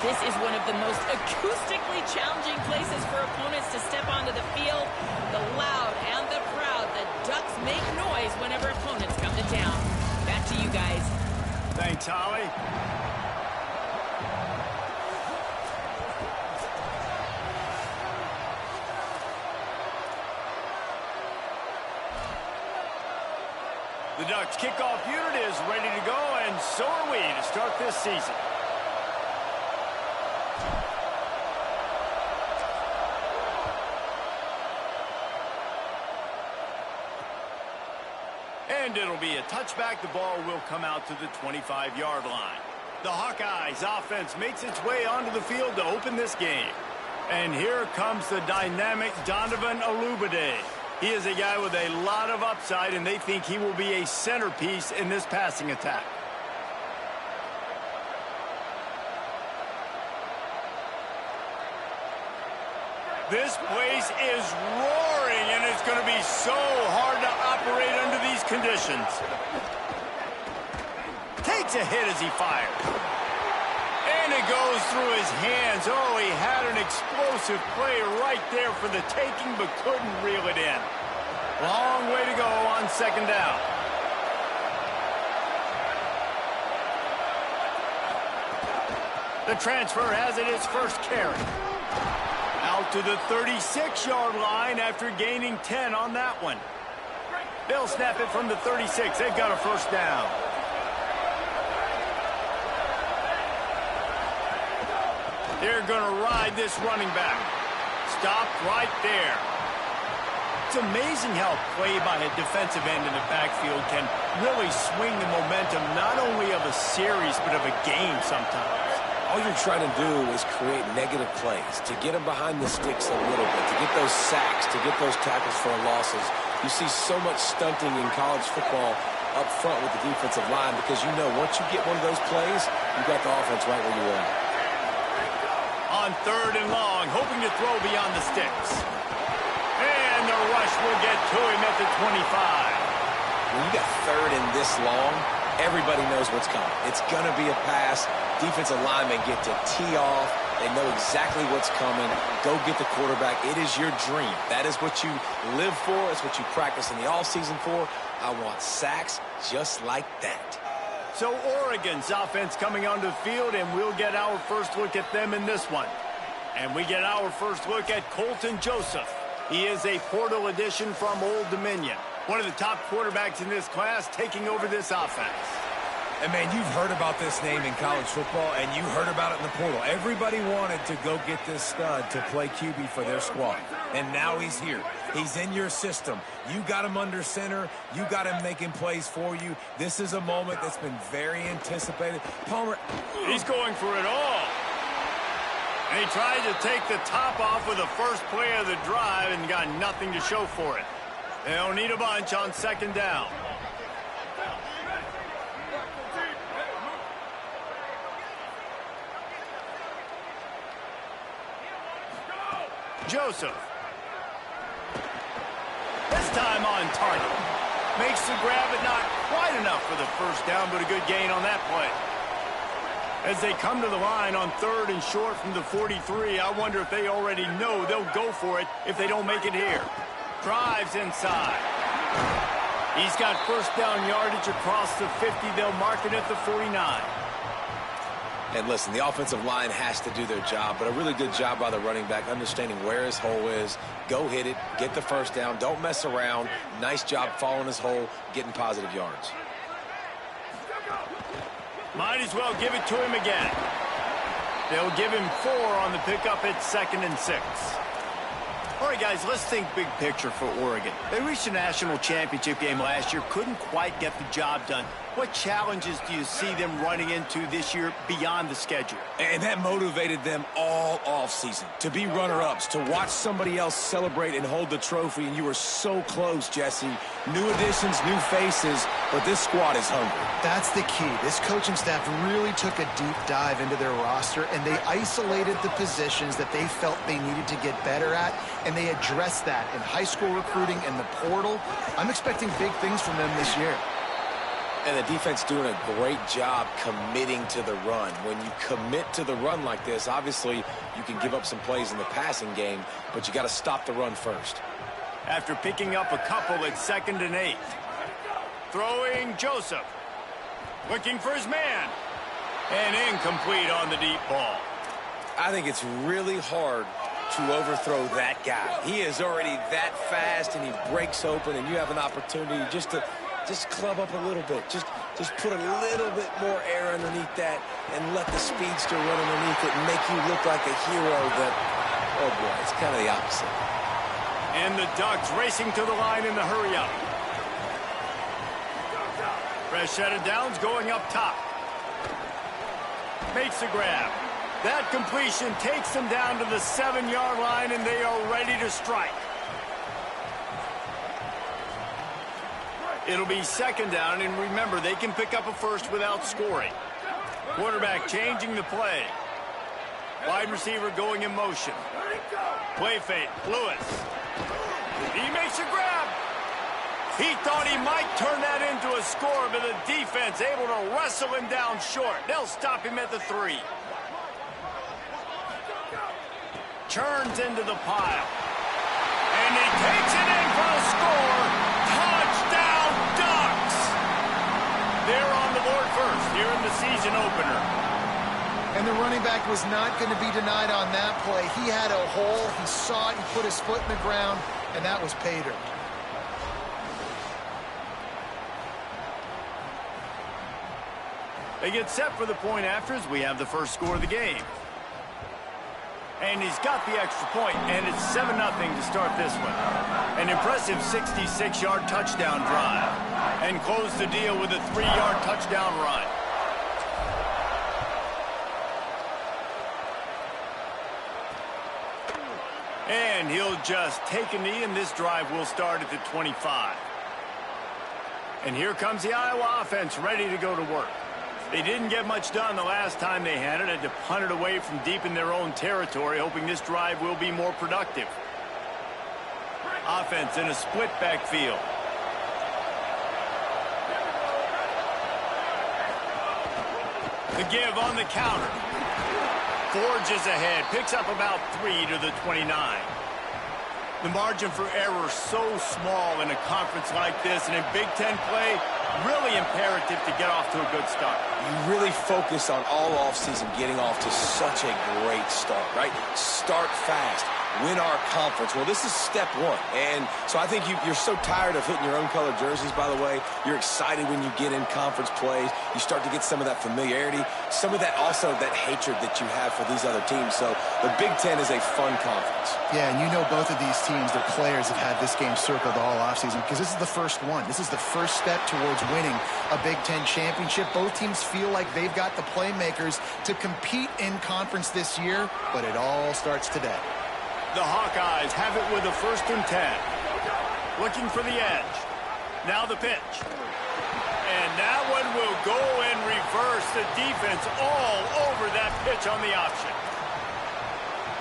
This is one of the most acoustically challenging places for opponents to step onto the field. The loud and the proud, the Ducks make noise whenever opponents come to town. Back to you guys. Thanks, Holly. The Ducks kickoff unit is ready to go, and so are we to start this season. And it'll be a touchback. The ball will come out to the 25-yard line. The Hawkeyes offense makes its way onto the field to open this game. And here comes the dynamic Donovan Olubade. He is a guy with a lot of upside, and they think he will be a centerpiece in this passing attack. This place is roaring, and it's going to be so hard to operate under these conditions. Takes a hit as he fires. And it goes through his hands. Oh, he had an explosive play right there for the taking, but couldn't reel it in. Long way to go on second down. The transfer has it his first carry. Out to the 36-yard line after gaining 10 on that one. They'll snap it from the 36. They've got a first down. They're going to ride this running back. Stopped right there. It's amazing how play by a defensive end in the backfield can really swing the momentum not only of a series but of a game sometimes. All you're trying to do is create negative plays, to get them behind the sticks a little bit, to get those sacks, to get those tackles for losses. You see so much stunting in college football up front with the defensive line because you know once you get one of those plays, you got the offense right where you want it. On third and long, hoping to throw beyond the sticks. And the rush will get to him at the 25. When you got third and this long, everybody knows what's coming. It's going to be a pass. Defensive linemen get to tee off. They know exactly what's coming. Go get the quarterback. It is your dream. That is what you live for. It's what you practice in the offseason for. I want sacks just like that. So Oregon's offense coming onto the field, and we'll get our first look at them in this one. And we get our first look at Colton Joseph. He is a portal addition from Old Dominion. One of the top quarterbacks in this class taking over this offense. And, man, you've heard about this name in college football, and you heard about it in the portal. Everybody wanted to go get this stud to play QB for their squad. And now he's here. He's in your system. You got him under center. You got him making plays for you. This is a moment that's been very anticipated. Palmer. He's going for it all. And he tried to take the top off with the first play of the drive and got nothing to show for it. They'll need a bunch on second down. Joseph. This time on target. Makes the grab, but not quite enough for the first down, but a good gain on that play. As they come to the line on third and short from the 43, I wonder if they already know they'll go for it if they don't make it here. Drives inside. He's got first down yardage across the 50. They'll mark it at the 49. And listen, the offensive line has to do their job, but a really good job by the running back understanding where his hole is. Go hit it, get the first down, don't mess around. Nice job following his hole, getting positive yards. Might as well give it to him again. They'll give him 4 on the pickup at 2nd and 6. All right, guys, let's think big picture for Oregon. They reached a national championship game last year, couldn't quite get the job done. What challenges do you see them running into this year beyond the schedule? And that motivated them all offseason to be runner-ups, to watch somebody else celebrate and hold the trophy, and you were so close, Jesse. New additions, new faces, but this squad is hungry. That's the key. This coaching staff really took a deep dive into their roster, and they isolated the positions that they felt they needed to get better at, and they addressed that in high school recruiting and the portal. I'm expecting big things from them this year. And the defense doing a great job committing to the run. When you commit to the run like this, obviously you can give up some plays in the passing game, but you got to stop the run first. After picking up a couple at 2nd and 8. Throwing Joseph. Looking for his man. And incomplete on the deep ball. I think it's really hard to overthrow that guy. He is already that fast, and he breaks open, and you have an opportunity just to club up a little bit. Just put a little bit more air underneath that and let the speedster run underneath it and make you look like a hero that, oh boy, it's kind of the opposite. And the Ducks racing to the line in the hurry-up. Fresh set of downs going up top. Makes the grab. That completion takes them down to the 7-yard line, and they are ready to strike. It'll be 2nd down, and remember, they can pick up a first without scoring. Quarterback changing the play. Wide receiver going in motion. Play fake, Lewis. He makes a grab. He thought he might turn that into a score, but the defense able to wrestle him down short. They'll stop him at the 3. Churns into the pile. And he takes it in for a score. Touchdown, Ducks! They're on the board first here in the season opener. And the running back was not going to be denied on that play. He had a hole. He saw it. He put his foot in the ground, and that was pay dirt. They get set for the point afters. We have the first score of the game. And he's got the extra point, and it's 7-0 to start this one. An impressive 66-yard touchdown drive. And close the deal with a 3-yard touchdown run. And he'll just take a knee, and this drive will start at the 25. And here comes the Iowa offense ready to go to work. They didn't get much done the last time they had it. Had to punt it away from deep in their own territory, hoping this drive will be more productive. Offense in a split backfield. The give on the counter. Forges ahead, picks up about 3 to the 29. The margin for error so small in a conference like this, and in Big Ten play, really imperative to get off to a good start. You really focus on all offseason getting off to such a great start, right? Start fast. Win our conference. Well, this is step 1. And so I think you're so tired of hitting your own color jerseys, by the way. You're excited when you get in conference plays. You start to get some of that familiarity, some of that also that hatred that you have for these other teams. So the Big Ten is a fun conference. Yeah, and you know both of these teams, their players have had this game circled all offseason because this is the first one. This is the first step towards winning a Big Ten championship. Both teams feel like they've got the playmakers to compete in conference this year, but it all starts today. The Hawkeyes have it with a 1st and 10. Looking for the edge. Now the pitch. And that one will go in reverse. The defense all over that pitch on the option.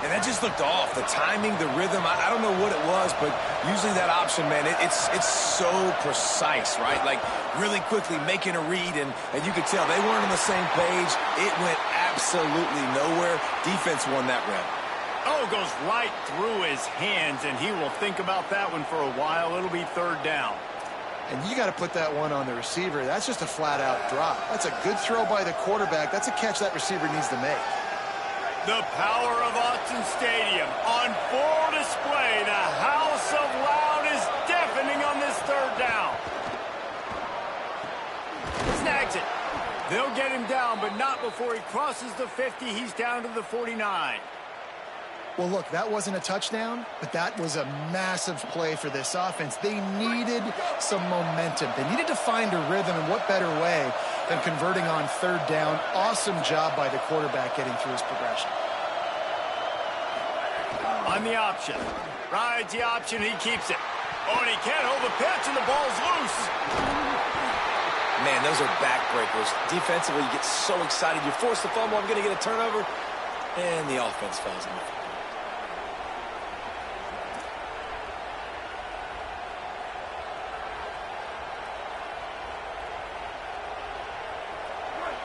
And that just looked off. The timing, the rhythm, I don't know what it was, but usually that option, man, it's so precise, right? Like really quickly making a read, and you could tell they weren't on the same page. It went absolutely nowhere. Defense won that round. Oh, goes right through his hands, and he will think about that one for a while. It'll be 3rd down. And you got to put that one on the receiver. That's just a flat-out drop. That's a good throw by the quarterback. That's a catch that receiver needs to make. The power of Autzen Stadium on full display. The house of loud is deafening on this 3rd down. Snags it. They'll get him down, but not before he crosses the 50. He's down to the 49. Well, look, that wasn't a touchdown, but that was a massive play for this offense. They needed some momentum. They needed to find a rhythm, and what better way than converting on 3rd down. Awesome job by the quarterback getting through his progression. On the option. Rides the option, he keeps it. Oh, and he can't hold the pitch, and the ball's loose. Man, those are backbreakers. Defensively, you get so excited. You force the fumble, I'm going to get a turnover, and the offense falls on the field.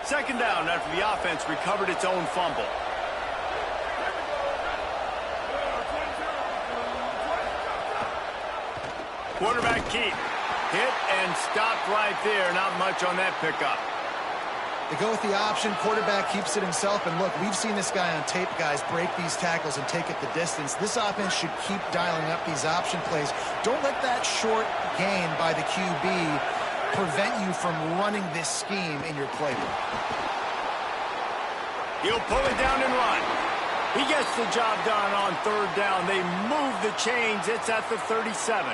Second down after the offense recovered its own fumble. Quarterback keep. Hit and stopped right there. Not much on that pickup. They go with the option. Quarterback keeps it himself. And look, we've seen this guy on tape, guys, break these tackles and take it the distance. This offense should keep dialing up these option plays. Don't let that short gain by the QB prevent you from running this scheme in your playbook. He'll pull it down and run. He gets the job done on third down. They move the chains. It's at the 37.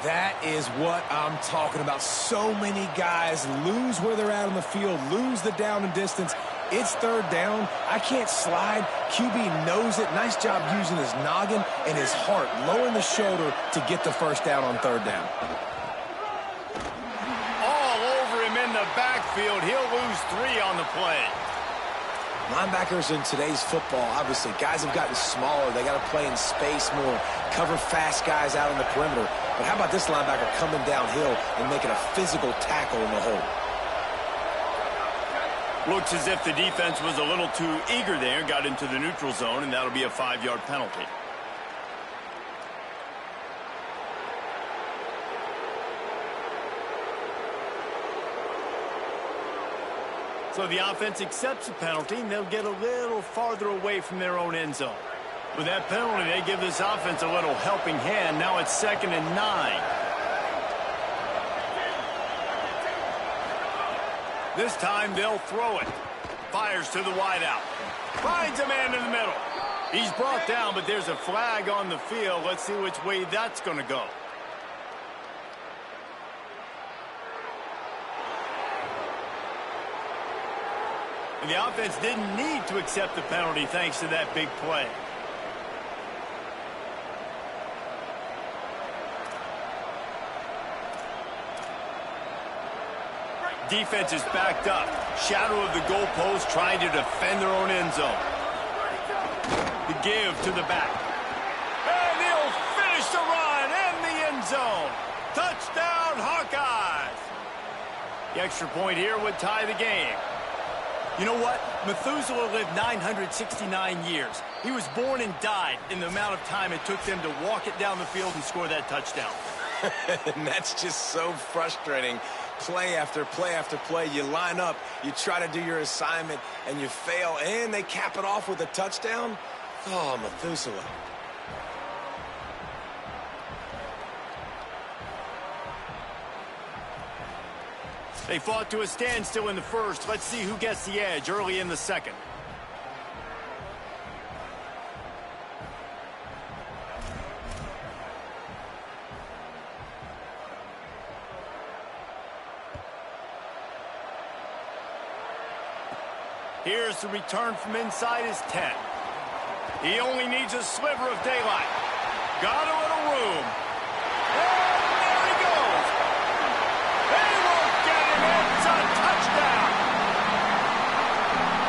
That is what I'm talking about. So many guys lose where they're at on the field, lose the down and distance. It's third down. I can't slide. QB knows it. Nice job using his noggin and his heart, lowering the shoulder to get the first down on third down. All over him in the backfield. He'll lose 3 on the play. Linebackers in today's football, obviously, guys have gotten smaller. They got to play in space more, cover fast guys out on the perimeter. But how about this linebacker coming downhill and making a physical tackle in the hole? Looks as if the defense was a little too eager there, got into the neutral zone, and that'll be a 5-yard penalty. So the offense accepts the penalty, and they'll get a little farther away from their own end zone. With that penalty, they give this offense a little helping hand. Now it's 2nd and 9. This time they'll throw it. Fires to the wideout. Finds a man in the middle. He's brought down, but there's a flag on the field. Let's see which way that's going to go. And the offense didn't need to accept the penalty thanks to that big play. Defense is backed up. Shadow of the goalpost trying to defend their own end zone. The give to the back. And he'll finish the run in the end zone. Touchdown, Hawkeyes. The extra point here would tie the game. You know what? Methuselah lived 969 years. He was born and died in the amount of time it took them to walk it down the field and score that touchdown. And that's just so frustrating. Play after play after play. You line up, you try to do your assignment, and you fail, and they cap it off with a touchdown? Oh, Methuselah. They fought to a standstill in the first. Let's see who gets the edge early in the second. Here's the return from inside his 10. He only needs a sliver of daylight. Got a little room. And there he goes. They won't get him. It's a touchdown.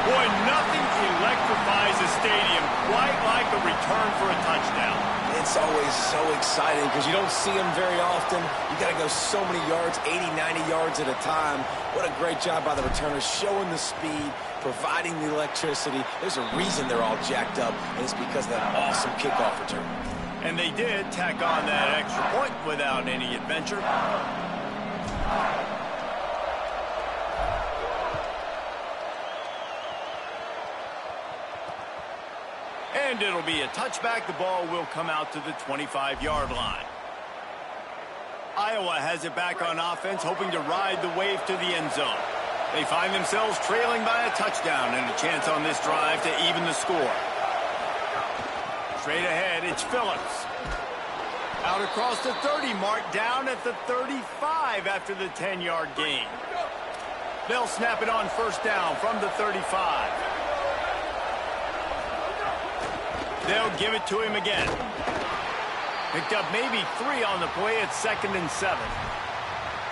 Boy, nothing electrifies a stadium quite like a return for a touchdown. It's always so exciting because you don't see them very often. You got to go so many yards, 80, 90 yards at a time. What a great job by the returners, showing the speed, providing the electricity. There's a reason they're all jacked up, and it's because of that awesome kickoff return. And they did tack on that extra point without any adventure. And it'll be a touchback. The ball will come out to the 25-yard line. Iowa has it back on offense, hoping to ride the wave to the end zone. They find themselves trailing by a touchdown and a chance on this drive to even the score. Straight ahead, it's Phillips. Out across the 30 mark, down at the 35 after the 10-yard gain. They'll snap it on first down from the 35. They'll give it to him again. Picked up maybe 3 on the play at 2nd and 7.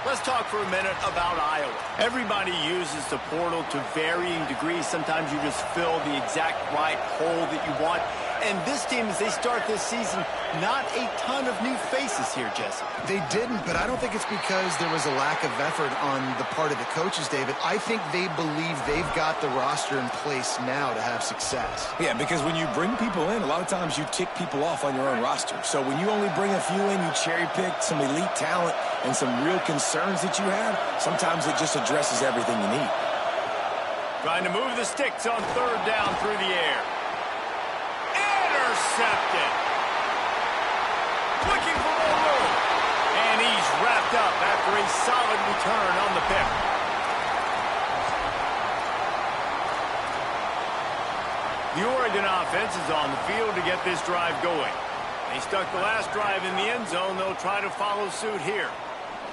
Let's talk for a minute about Iowa. Everybody uses the portal to varying degrees. Sometimes you just fill the exact right hole that you want. And this team, as they start this season, not a ton of new faces here, Jesse. They didn't, but I don't think it's because there was a lack of effort on the part of the coaches, David. I think they believe they've got the roster in place now to have success. Yeah, because when you bring people in, a lot of times you tick people off on your own roster. So when you only bring a few in, you cherry-pick some elite talent and some real concerns that you have, sometimes it just addresses everything you need. Trying to move the sticks on third down through the air. Intercepted. Looking for more room. And he's wrapped up after a solid return on the pick. The Oregon offense is on the field to get this drive going. They stuck the last drive in the end zone. They'll try to follow suit here.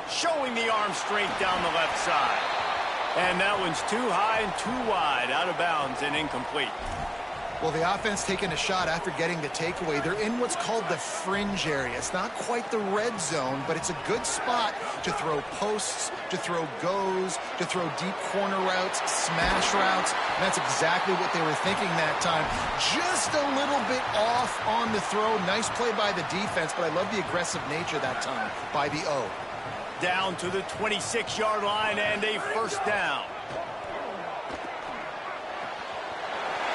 Showing the arm strength down the left side. And that one's too high and too wide, out of bounds and incomplete. Well, the offense taking a shot after getting the takeaway. They're in what's called the fringe area. It's not quite the red zone, but it's a good spot to throw posts, to throw goes, to throw deep corner routes, smash routes. And that's exactly what they were thinking that time. Just a little bit off on the throw. Nice play by the defense, but I love the aggressive nature that time by the O. Down to the 26-yard line and a first down.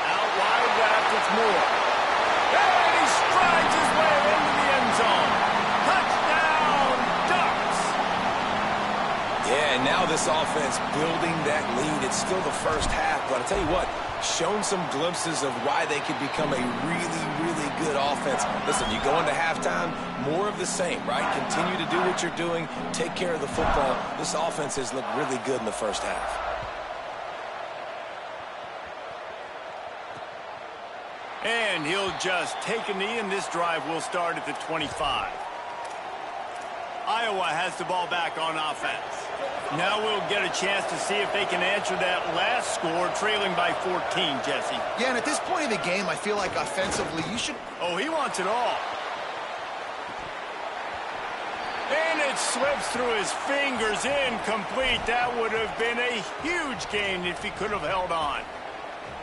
Out wide left, it's Moore. And he strides his way into the end zone. Touchdown, Ducks! Yeah, and now this offense building that lead. It's still the first half, but I'll tell you what, shown some glimpses of why they could become a really, really good offense. Listen, you go into halftime, more of the same, right? Continue to do what you're doing, take care of the football. This offense has looked really good in the first half. And he'll just take a knee, and this drive will start at the 25. Iowa has the ball back on offense. Now we'll get a chance to see if they can answer that last score, trailing by 14, Jesse. Yeah, and at this point in the game, I feel like offensively, you should... Oh, he wants it all. And it slips through his fingers, incomplete. That would have been a huge gain if he could have held on.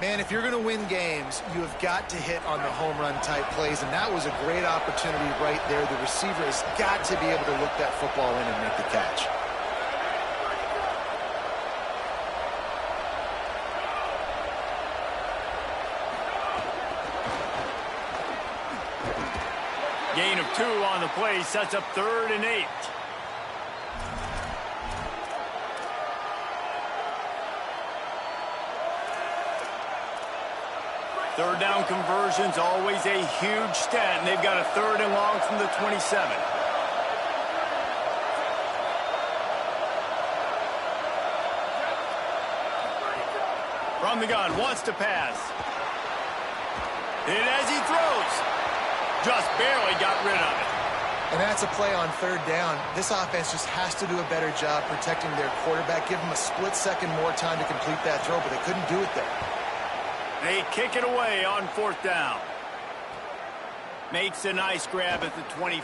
Man, if you're going to win games, you have got to hit on the home run type plays, and that was a great opportunity right there. The receiver has got to be able to look that football in and make the catch. Gain of 2 on the play sets up 3rd and 8. Third down conversions, always a huge stat, and they've got a 3rd and long from the 27. From the gun, wants to pass. And as he throws, just barely got rid of it. And that's a play on 3rd down. This offense just has to do a better job protecting their quarterback. Give him a split second more time to complete that throw, but they couldn't do it there. They kick it away on 4th down. Makes a nice grab at the 25.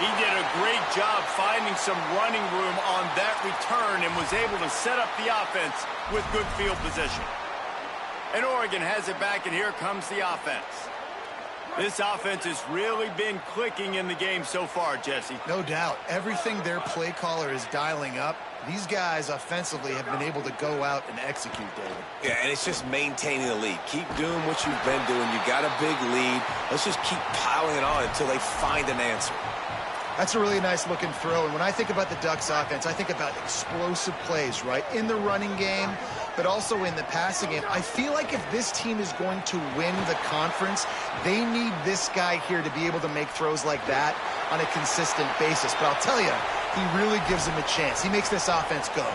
He did a great job finding some running room on that return and was able to set up the offense with good field position. And Oregon has it back, and here comes the offense. This offense has really been clicking in the game so far, Jesse. No doubt. Everything their play caller is dialing up, these guys offensively have been able to go out and execute, David. Yeah, and it's just maintaining the lead. Keep doing what you've been doing. You got a big lead. Let's just keep piling it on until they find an answer. That's a really nice looking throw. And when I think about the Ducks offense, I think about explosive plays, right? In the running game, but also in the passing game. I feel like if this team is going to win the conference, they need this guy here to be able to make throws like that on a consistent basis. But I'll tell you, he really gives them a chance. He makes this offense go.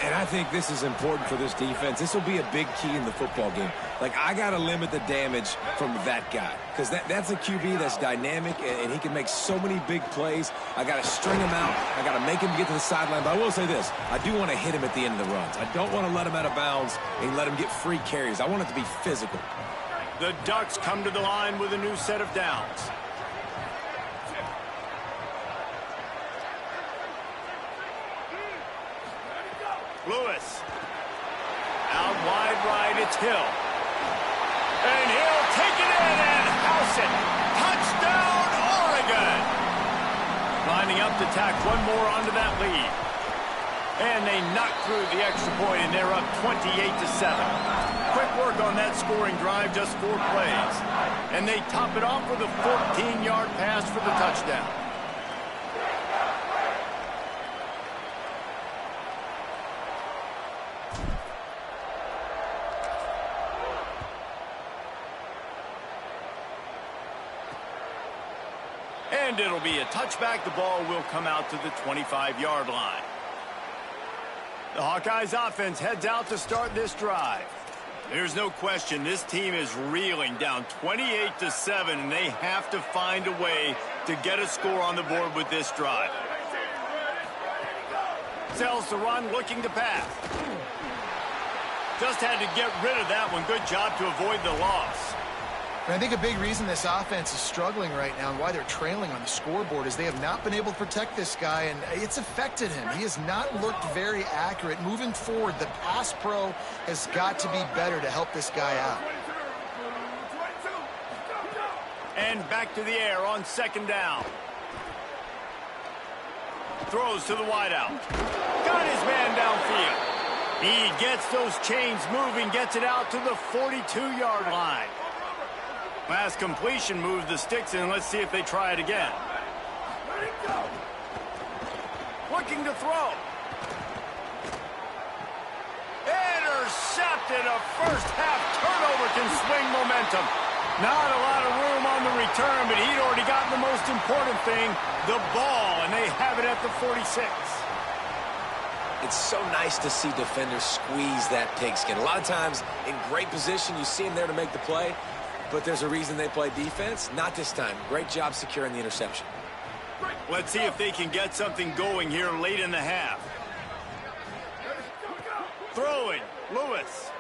And I think this is important for this defense. This will be a big key in the football game. Like, I got to limit the damage from that guy because that's a QB that's dynamic, and he can make so many big plays. I got to string him out. I got to make him get to the sideline. But I will say this. I do want to hit him at the end of the runs. I don't want to let him out of bounds and let him get free carries. I want it to be physical. The Ducks come to the line with a new set of downs. Lewis. Out wide right, it's Hill. And Hill makes it. Touchdown, Oregon. Lining up to tack one more onto that lead. And they knock through the extra point, and they're up 28-7. Quick work on that scoring drive, just 4 plays. And they top it off with a 14-yard pass for the touchdown. And it'll be a touchback. The ball will come out to the 25-yard line. The Hawkeyes offense heads out to start this drive. There's no question this team is reeling, down 28-7, and they have to find a way to get a score on the board with this drive. Sells the run, looking to pass. Just had to get rid of that one. Good job to avoid the loss. And I think a big reason this offense is struggling right now and why they're trailing on the scoreboard is they have not been able to protect this guy, and it's affected him. He has not looked very accurate. Moving forward, the pass pro has got to be better to help this guy out. And back to the air on second down. Throws to the wideout. Got his man downfield. He gets those chains moving, gets it out to the 42-yard line. Last completion moved the sticks in. Let's see if they try it again. Looking to throw. Intercepted. A first half turnover can swing momentum. Not a lot of room on the return, but he'd already gotten the most important thing, the ball, and they have it at the 46. It's so nice to see defenders squeeze that pigskin. A lot of times in great position, you see them there to make the play, but there's a reason they play defense. Not this time. Great job securing the interception. Let's see if they can get something going here late in the half. Throwing, Lewis.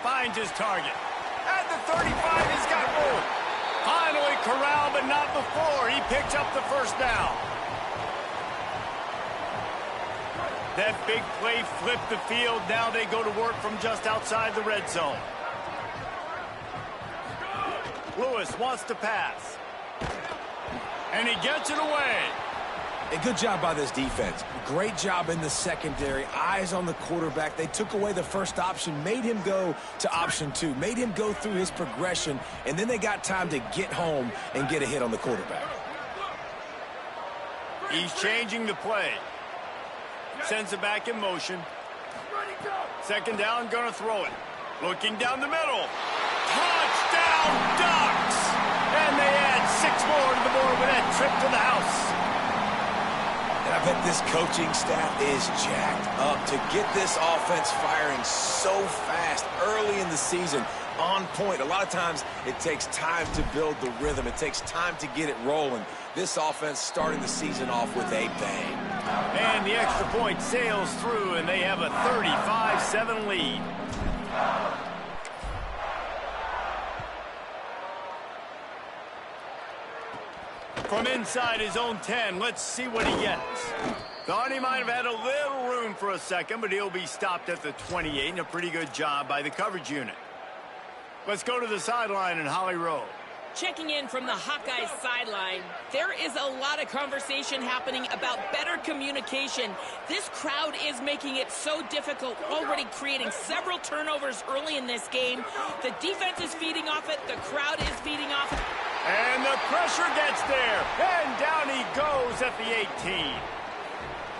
Finds his target. At the 35, he's got room. Finally corralled, but not before. He picks up the first down. That big play flipped the field. Now they go to work from just outside the red zone. Lewis wants to pass. And he gets it away. A good job by this defense. Great job in the secondary. Eyes on the quarterback. They took away the first option, made him go to option 2, made him go through his progression, and then they got time to get home and get a hit on the quarterback. He's changing the play. Sends it back in motion. Second down, gonna throw it. Looking down the middle. Touchdown, Ducks! And they add 6 more to the board with that trip to the house. And I bet this coaching staff is jacked up to get this offense firing so fast early in the season, on point. A lot of times it takes time to build the rhythm. It takes time to get it rolling. This offense starting the season off with a bang. And the extra point sails through, and they have a 35-7 lead. From inside his own 10, let's see what he gets. Thought he might have had a little room for a second, but he'll be stopped at the 28, and a pretty good job by the coverage unit. Let's go to the sideline in Holly Rowe. Checking in from the Hawkeyes sideline, there is a lot of conversation happening about better communication. This crowd is making it so difficult, already creating several turnovers early in this game. The defense is feeding off it. The crowd is feeding off it. And the pressure gets there. And down he goes at the 18.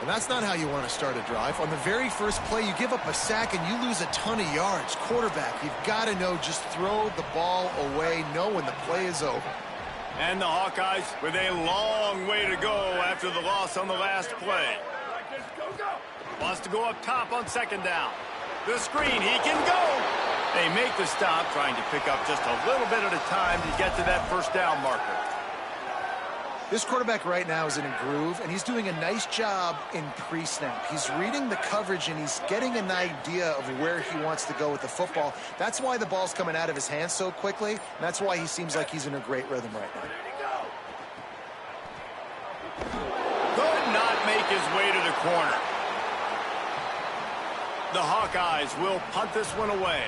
And that's not how you want to start a drive. On the very first play, you give up a sack and you lose a ton of yards. Quarterback, you've got to know, just throw the ball away, know when the play is over. And the Hawkeyes with a long way to go after the loss on the last play. Wants to go up top on second down. The screen, he can go. They make the stop, trying to pick up just a little bit at a time to get to that first down marker. This quarterback right now is in a groove, and he's doing a nice job in pre-snap. He's reading the coverage, and he's getting an idea of where he wants to go with the football. That's why the ball's coming out of his hands so quickly, and that's why he seems like he's in a great rhythm right now. Could not make his way to the corner. The Hawkeyes will punt this one away.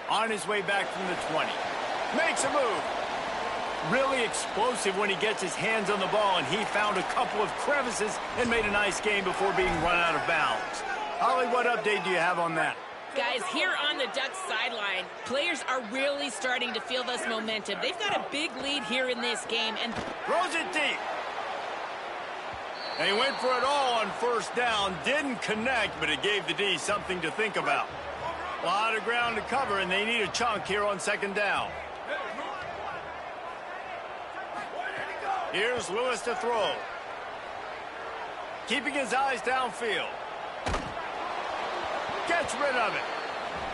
On his way back from the 20. Makes a move. Really explosive when he gets his hands on the ball, and he found a couple of crevices and made a nice game before being run out of bounds. Holly, what update do you have on that? Guys, here on the Ducks sideline, players are really starting to feel this momentum. They've got a big lead here in this game, and throws it deep. And he went for it all on first down. Didn't connect, but it gave the D something to think about. A lot of ground to cover, and they need a chunk here on second down. Here's Lewis to throw. Keeping his eyes downfield. Gets rid of it.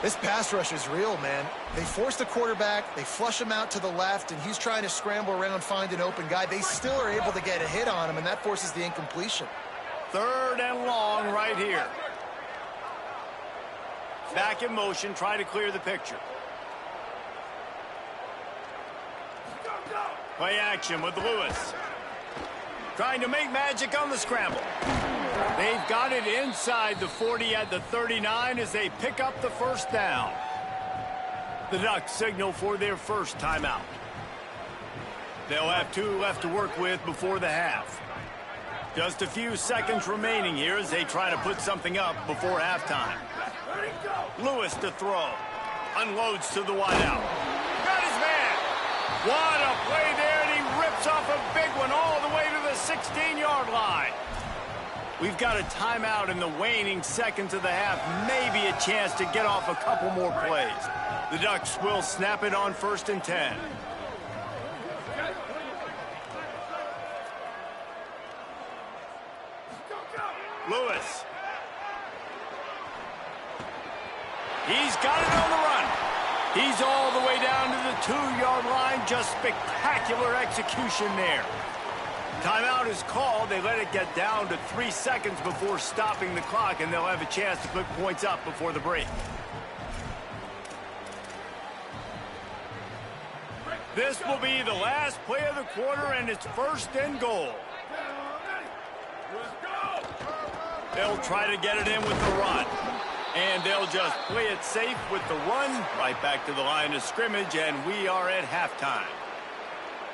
This pass rush is real, man. They force the quarterback, they flush him out to the left, and he's trying to scramble around, find an open guy. They still are able to get a hit on him, and that forces the incompletion. 3rd and long right here. Back in motion, try to clear the picture. Play action with Lewis. Trying to make magic on the scramble. They've got it inside the 40 at the 39 as they pick up the first down. The Ducks signal for their first timeout. They'll have 2 left to work with before the half. Just a few seconds remaining here as they try to put something up before halftime. Lewis to throw. Unloads to the wideout. Got his man. What a play there, and he rips off a big one all the way to the 16-yard line. We've got a timeout in the waning seconds of the half. Maybe a chance to get off a couple more plays. The Ducks will snap it on 1st and 10. Lewis. He's got it on the run. He's all the way down to the 2-yard line. Just spectacular execution there. Timeout is called. They let it get down to 3 seconds before stopping the clock, and they'll have a chance to put points up before the break. This will be the last play of the quarter, and it's 1st and goal. They'll try to get it in with the run. And they'll just play it safe with the run right back to the line of scrimmage, and we are at halftime.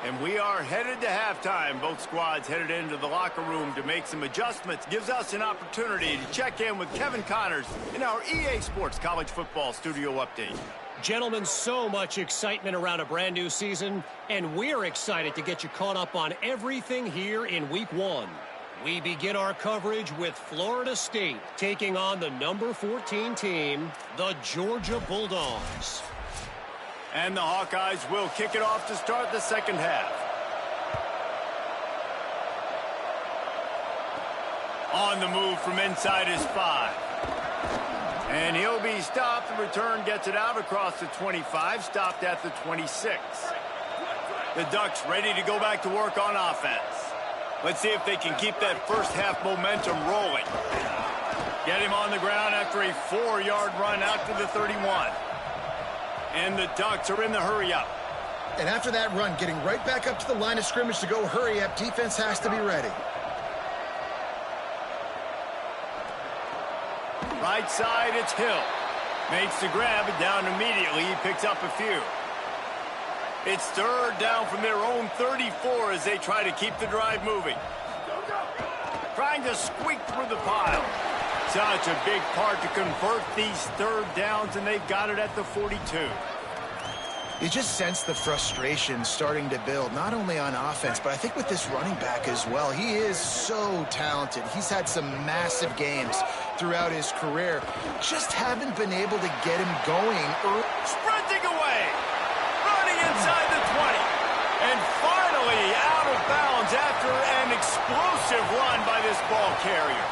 And we are headed to halftime. Both squads headed into the locker room to make some adjustments. Gives us an opportunity to check in with Kevin Connors in our EA Sports College Football Studio Update. Gentlemen, so much excitement around a brand new season, and we're excited to get you caught up on everything here in Week 1. We begin our coverage with Florida State taking on the number 14 team, the Georgia Bulldogs. And the Hawkeyes will kick it off to start the second half. On the move from inside his 5. And he'll be stopped. The return gets it out across the 25, stopped at the 26. The Ducks ready to go back to work on offense. Let's see if they can keep that first half momentum rolling. Get him on the ground after a 4-yard run out to the 31. And the Ducks are in the hurry-up. And after that run, getting right back up to the line of scrimmage to go hurry-up, defense has to be ready. Right side, it's Hill. Makes the grab, and down immediately. He picks up a few. It's 3rd down from their own 34 as they try to keep the drive moving. Trying to squeak through the pile. Such a big part to convert these 3rd downs, and they've got it at the 42. You just sense the frustration starting to build, not only on offense, but I think with this running back as well. He is so talented. He's had some massive games throughout his career. Just haven't been able to get him going. Sprinting away. Running inside the 20. And finally out of bounds after an explosive run by this ball carrier.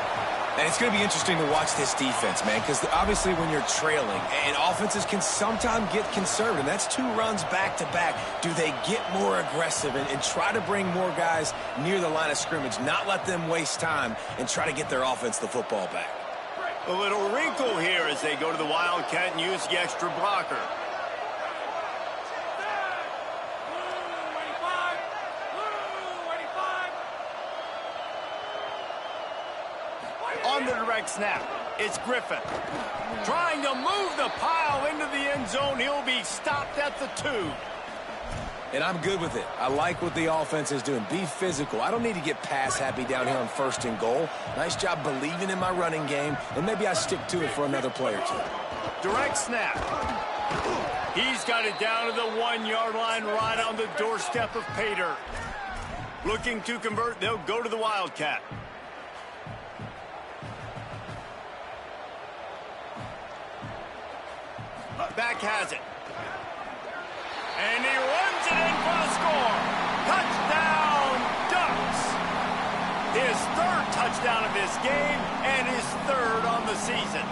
And it's going to be interesting to watch this defense, man, because obviously when you're trailing, and offenses can sometimes get conservative. That's 2 runs back-to-back. Do they get more aggressive and try to bring more guys near the line of scrimmage, not let them waste time, and try to get their offense the football back? A little wrinkle here as they go to the Wildcat and use the extra blocker. On the direct snap. It's Griffin. Trying to move the pile into the end zone. He'll be stopped at the 2. And I'm good with it. I like what the offense is doing. Be physical. I don't need to get pass happy down here on 1st and goal. Nice job believing in my running game, and maybe I stick to it for another play or 2. Direct snap. He's got it down to the 1-yard line right on the doorstep of Pater. Looking to convert, they'll go to the Wildcat. Back has it. And he runs it in for the score. Touchdown, Ducks. His 3rd touchdown of this game and his 3rd on the season.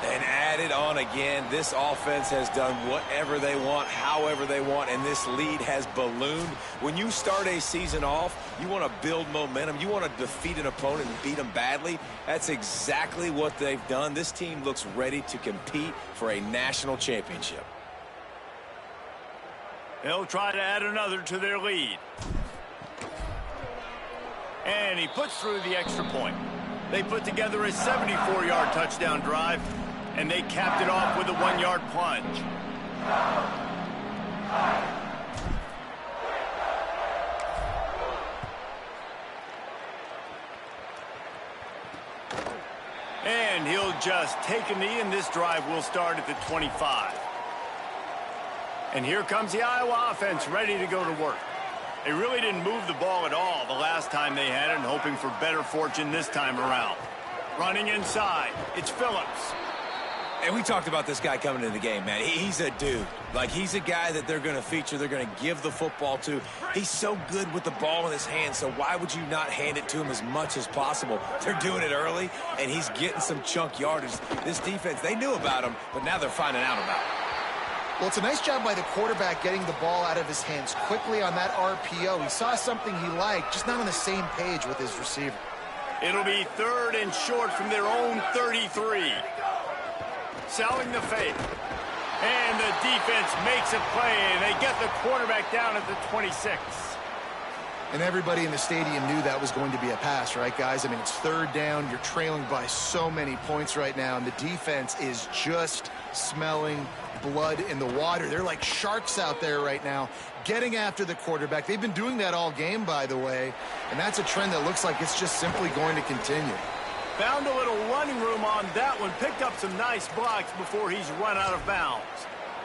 And add it on again. This offense has done whatever they want, however they want, and this lead has ballooned. When you start a season off, you want to build momentum. You want to defeat an opponent and beat them badly. That's exactly what they've done. This team looks ready to compete for a national championship. They'll try to add another to their lead. And he puts through the extra point. They put together a 74-yard touchdown drive, and they capped it off with a 1-yard plunge. And he'll just take a knee, and this drive will start at the 25. And here comes the Iowa offense ready to go to work. They really didn't move the ball at all the last time they had it, and hoping for better fortune this time around. Running inside, it's Phillips. And we talked about this guy coming into the game, man. He's a dude. Like, he's a guy that they're going to feature, they're going to give the football to. He's so good with the ball in his hands, so why would you not hand it to him as much as possible? They're doing it early, and he's getting some chunk yardage. This defense, they knew about him, but now they're finding out about him. Well, it's a nice job by the quarterback getting the ball out of his hands quickly on that RPO. He saw something he liked, just not on the same page with his receiver. It'll be 3rd and short from their own 33. Selling the fake. And the defense makes a play, and they get the quarterback down at the 26. And everybody in the stadium knew that was going to be a pass, right, guys? I mean, it's 3rd down. You're trailing by so many points right now, and the defense is just smelling blood in the water. They're like sharks out there right now, getting after the quarterback. They've been doing that all game, by the way, and that's a trend that looks like it's just simply going to continue. Found a little running room on that one. Picked up some nice blocks before he's run out of bounds.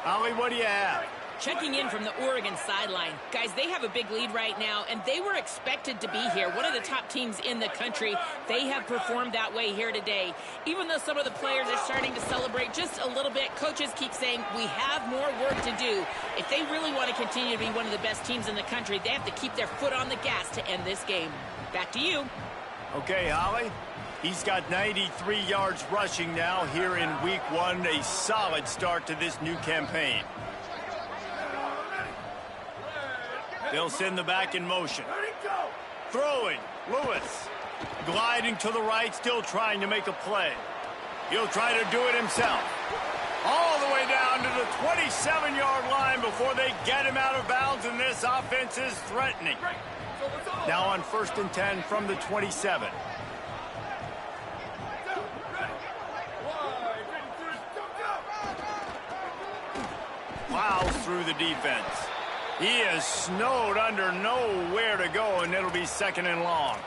Ollie, what do you have? Checking in from the Oregon sideline. Guys, they have a big lead right now, and they were expected to be here. One of the top teams in the country. They have performed that way here today. Even though some of the players are starting to celebrate just a little bit, coaches keep saying, we have more work to do. If they really want to continue to be one of the best teams in the country, they have to keep their foot on the gas to end this game. Back to you. Okay, Holly. He's got 93 yards rushing now here in week 1. A solid start to this new campaign. They'll send the back in motion. Throwing, Lewis. Gliding to the right, still trying to make a play. He'll try to do it himself. All the way down to the 27-yard line before they get him out of bounds, and this offense is threatening. Now on 1st and 10 from the 27. Plows through the defense. He is snowed under, nowhere to go, and it'll be 2nd and long.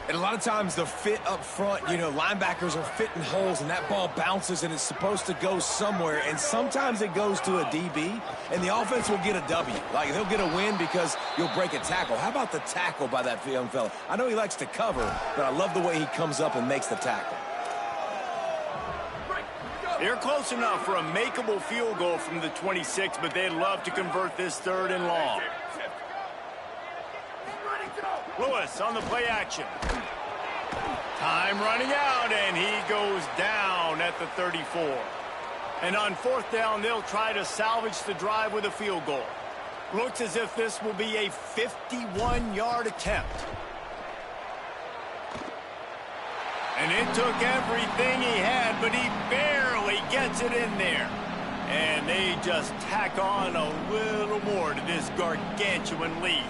And a lot of times the fit up front, you know, linebackers are fitting holes, and that ball bounces, and it's supposed to go somewhere. And sometimes it goes to a DB, and the offense will get a W. Like, they'll get a win because you'll break a tackle. How about the tackle by that young fella? I know he likes to cover, but I love the way he comes up and makes the tackle. They're close enough for a makeable field goal from the 26, but they'd love to convert this 3rd and long. Lewis on the play action. Time running out, and he goes down at the 34. And on 4th down, they'll try to salvage the drive with a field goal. Looks as if this will be a 51-yard attempt. And it took everything he had, but he barely gets it in there. And they just tack on a little more to this gargantuan lead.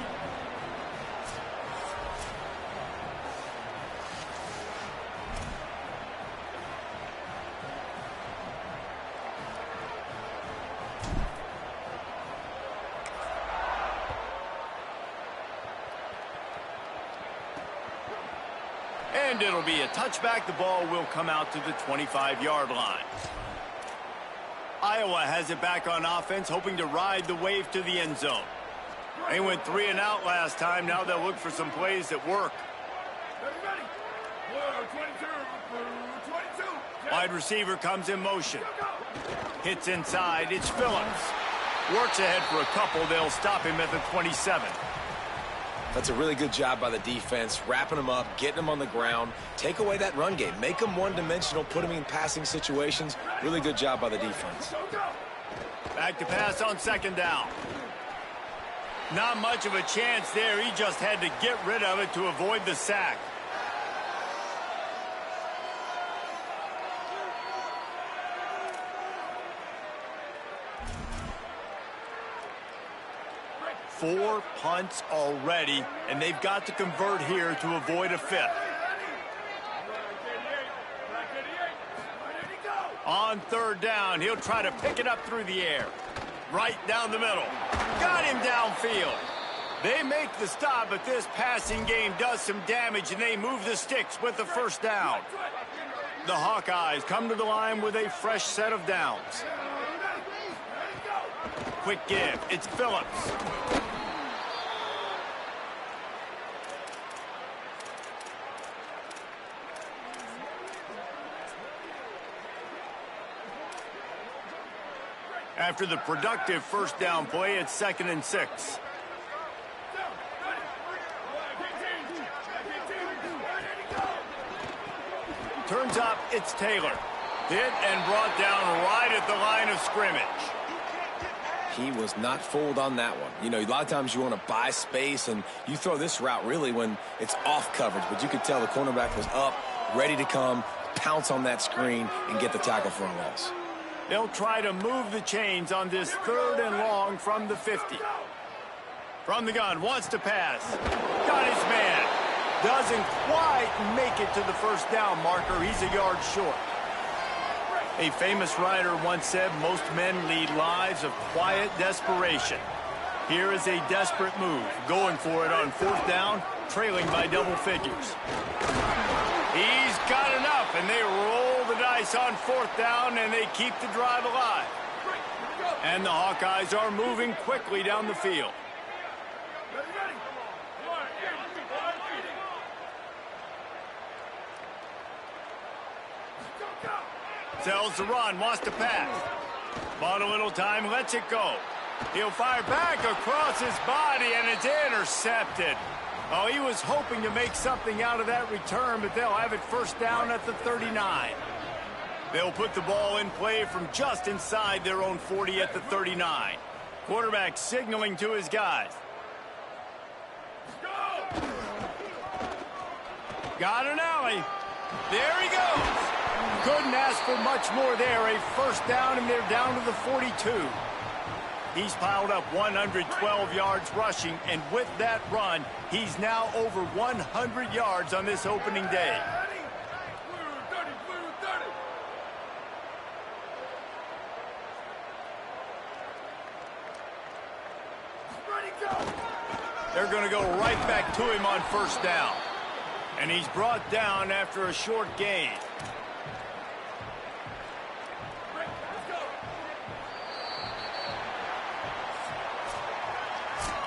And it'll be a touchback. The ball will come out to the 25-yard line. Iowa has it back on offense, hoping to ride the wave to the end zone. They went 3 and out last time. Now they'll look for some plays that work. Wide receiver comes in motion. Hits inside. It's Phillips. Works ahead for a couple. They'll stop him at the 27. That's a really good job by the defense, wrapping them up, getting them on the ground. Take away that run game. Make them one-dimensional, put them in passing situations. Really good job by the defense. Back to pass on second down. Not much of a chance there. He just had to get rid of it to avoid the sack. Four punts already, and they've got to convert here to avoid a fifth. On third down, he'll try to pick it up through the air. Right down the middle. Got him downfield. They make the stop, but this passing game does some damage, and they move the sticks with the first down. The Hawkeyes come to the line with a fresh set of downs. Quick give. It's Phillips. After the productive first down play, it's 2nd and 6. Turns up, it's Taylor. Hit and brought down right at the line of scrimmage. He was not fooled on that one. You know, a lot of times you want to buy space, and you throw this route really when it's off coverage. But you could tell the cornerback was up, ready to come, pounce on that screen, and get the tackle for a loss. They'll try to move the chains on this 3rd and long from the 50. From the gun, wants to pass. Got his man. Doesn't quite make it to the first down marker. He's a yard short. A famous writer once said, most men lead lives of quiet desperation. Here is a desperate move. Going for it on 4th down, trailing by double figures. He's got enough, and they roll the dice on 4th down, and they keep the drive alive. And the Hawkeyes are moving quickly down the field. Tells the run, wants to pass. Bought a little time, lets it go. He'll fire back across his body, and it's intercepted. Oh, he was hoping to make something out of that return, but they'll have it first down at the 39. They'll put the ball in play from just inside their own 40 at the 39. Quarterback signaling to his guys. Got an alley. There he goes. Couldn't ask for much more there. A first down, and they're down to the 42. He's piled up 112 yards rushing, and with that run, he's now over 100 yards on this opening day. They're going to go right back to him on first down. And he's brought down after a short gain.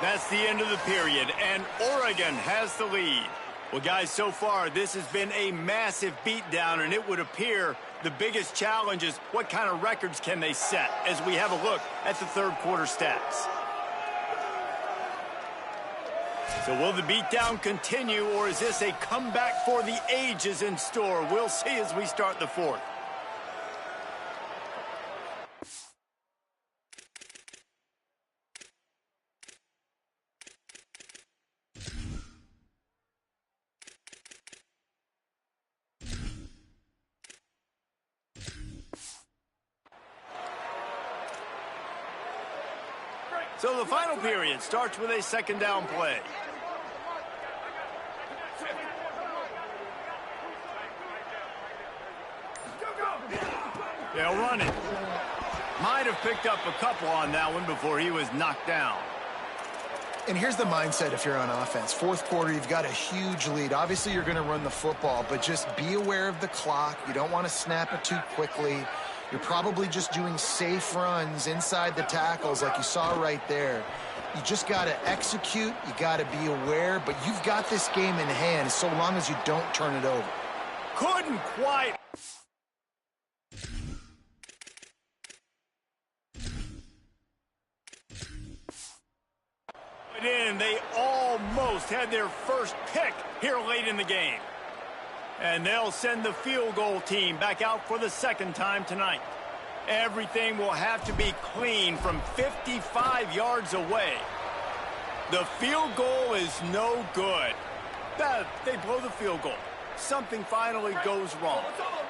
That's the end of the period, and Oregon has the lead. Well, guys, so far, this has been a massive beatdown, and it would appear the biggest challenge is what kind of records can they set as we have a look at the third quarter stats. So will the beatdown continue, or is this a comeback for the ages in store? We'll see as we start the fourth. So the final period starts with a second down play. They'll run it. Might have picked up a couple on that one before he was knocked down. And here's the mindset if you're on offense. Fourth quarter, you've got a huge lead. Obviously, you're going to run the football, but just be aware of the clock. You don't want to snap it too quickly. You're probably just doing safe runs inside the tackles like you saw right there. You just got to execute. You got to be aware, but you've got this game in hand so long as you don't turn it over. Couldn't quite. They almost had their first pick here late in the game. And they'll send the field goal team back out for the second time tonight. Everything will have to be clean from 55 yards away. The field goal is no good. They blow the field goal. Something finally goes wrong.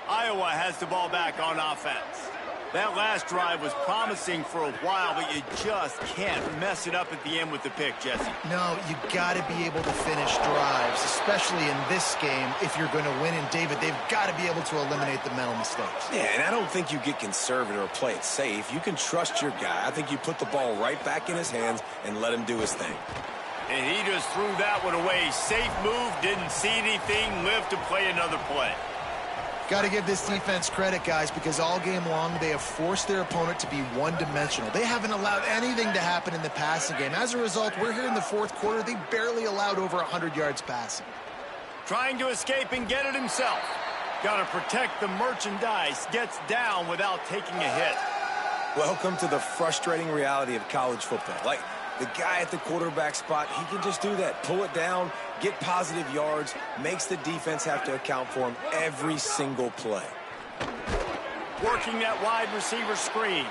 Iowa has the ball back on offense. That last drive was promising for a while, but you just can't mess it up at the end with the pick, Jesse. No, you got to be able to finish drives, especially in this game if you're going to win. And, David, they've got to be able to eliminate the mental mistakes. Yeah, and I don't think you get conservative or play it safe. You can trust your guy. I think you put the ball right back in his hands and let him do his thing. And he just threw that one away. Safe move, didn't see anything, lived to play another play. Got to give this defense credit, guys, because all game long they have forced their opponent to be one-dimensional. They haven't allowed anything to happen in the passing game. As a result, we're here in the fourth quarter. They barely allowed over 100 yards passing. Trying to escape and get it himself. Got to protect the merchandise. Gets down without taking a hit. Welcome to the frustrating reality of college football. Like, the guy at the quarterback spot, he can just do that. Pull it down, get positive yards, makes the defense have to account for him every single play. Working that wide receiver screen.